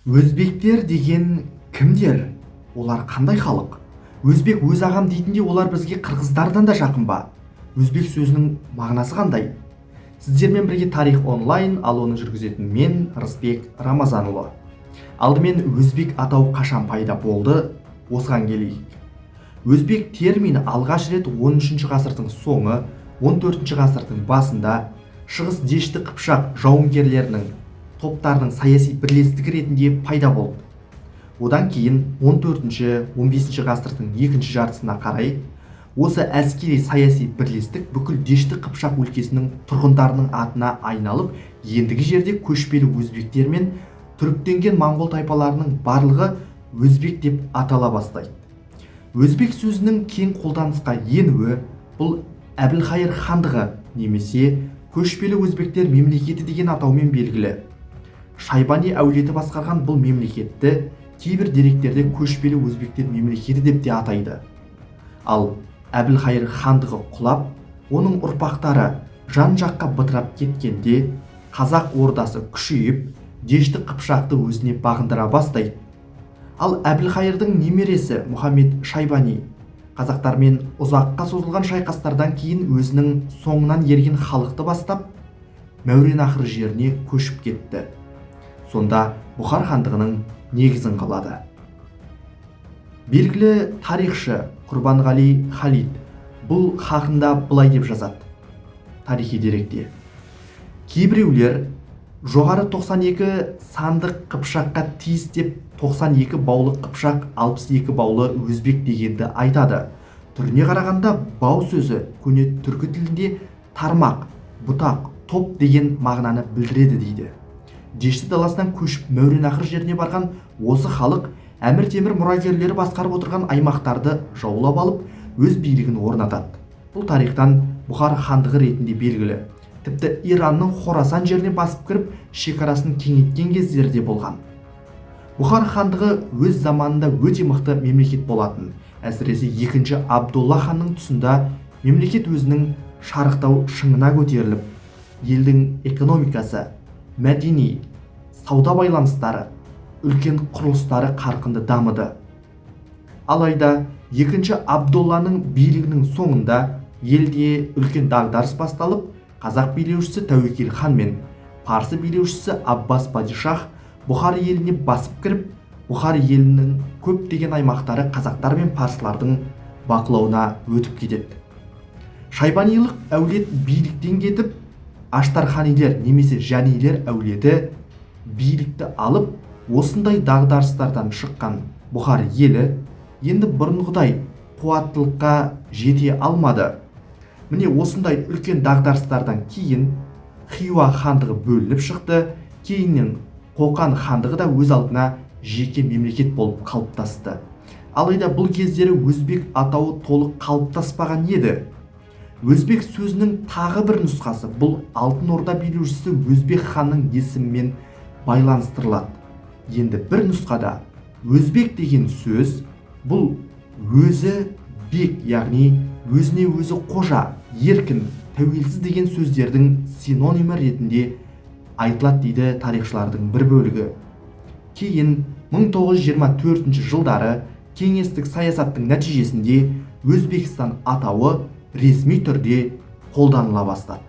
Өзбектер деген кімдер? Олар қандай халық? Өзбек өз ағам дейтінде олар бізге қырғыздардан да жақын ба? Өзбек сөзінің мағынасы қандай? Сіздермен бірге тарих онлайн, ал оны жүргізетін мен Рысбек Рамазанұлы. Алдымен өзбек атауы қашан пайда болды? Осыған келейік. Өзбек термині алғаш рет 13 ғасырдың соңы, 14 ғасырдың басында Шығыс Дешті Қыпшақ жауынгерлерінің топтарының саяси бірлестігі ретінде пайда болды. Одан кейін 14-15 ғасырдың екінші жартысына қарай осы әскери саяси бірлестік бүкіл Дешті Қыпшақ өлкесінің тұрғындарының атына айналып, ендігі жерде көшпелі өзбектер мен түріктенген моңғол тайпаларының барлығы өзбек деп атала бастайды. Өзбек сөзінің кең қолданысқа енуі бұл Әбілхайыр хандығы немесе көшпелі өзбектер мемлекеті деген атаумен белгілі. Шайбани әулеті басқарған бұл мемлекетті кейбір деректерде көшпелі өзбектер мемлекеті деп те атайды. Ал Әбілхайыр хандығы құлап, оның ұрпақтары жан-жаққа бытырап кеткенде қазақ ордасы күшейіп, Дешті Қыпшақты өзіне бағындыра бастайды. Ал Әбілхайырдың немересі Мұхаммед Шайбани қазақтармен ұзаққа созылған шайқастардан кейін өзінің соңынан ерген халықты бастап, Мәуереннахр жеріне көшіп кетті. Сонда Бұхар хандығының негізін қалады. Белгілі тарихшы Құрбанғали Халид бұл хақында былай деп жазады тарихи деректе. Кейбіреулер жоғары 92 сандық Қыпшаққа тиіс деп 92 баулы Қыпшақ, 62 баулы өзбек дегенді айтады. Түріне қарағанда бау сөзі көне түркі тілінде тармақ, бұтақ, топ деген мағынаны білдіреді дейді. Дешті даласынан көшіп Мәуереннахр жеріне барған осы халық Әмір Темір мұрагерлері басқарып отырған аймақтарды жаулап алып, өз билігін орнатады. Бұл тарихтан Бұхар хандығы ретінде белгілі. Тіпті Иранның Хорасан жеріне басып кіріп, шекарасын кеңейткен кездері де болған. Бұхар хандығы өз заманында өте мықты мемлекет болатын. Әсіресе 2-ші Абдолла ханның тұсында мемлекет өзінің шарықтау шыңына көтеріліп, елдің экономикасы, мәдени, сауда байланыстары, үлкен құрылыстары қарқынды дамыды. Алайда 2-ші Абдолланың билігінің соңында елде үлкен дағдарыс басталып, қазақ билеушісі Тәуекел хан мен парсы билеушісі Аббас падишах Бұхар еліне басып кіріп, Бұхар елінің көптеген аймақтары қазақтар мен парсылардың бақылауына өтіп кетеді. Шайбанилық әулет биліктен кетіп, Аштарханилер немесе Жәнилер әулеті билікті алып, осындай дағдарыстардан шыққан Бұхар елі енді бұрынғыдай қуаттылыққа жете алмады. Міне осындай үлкен дағдарыстардан кейін Хиуа хандығы бөлініп шықты, кейіннен Қоқан хандығы да өз алдына жеке мемлекет болып қалыптасты. Алайда бұл кездері өзбек атауы толық қалыптаспаған еді. Өзбек сөзінің тағы бір нұсқасы бұл Алтын Орда билеушісі Өзбек ханның есімімен байланыстырылады. Енді бір нұсқада өзбек деген сөз бұл өзі бек, яғни өзіне өзі қожа, еркін, тәуелсіз деген сөздердің синонимі ретінде айтылады дейді тарихшылардың бір бөлігі. Кейін 1924 жылдары кеңестік саясаттың нәтижесінде Өзбекстан атауы ресми түрде қолданыла бастады.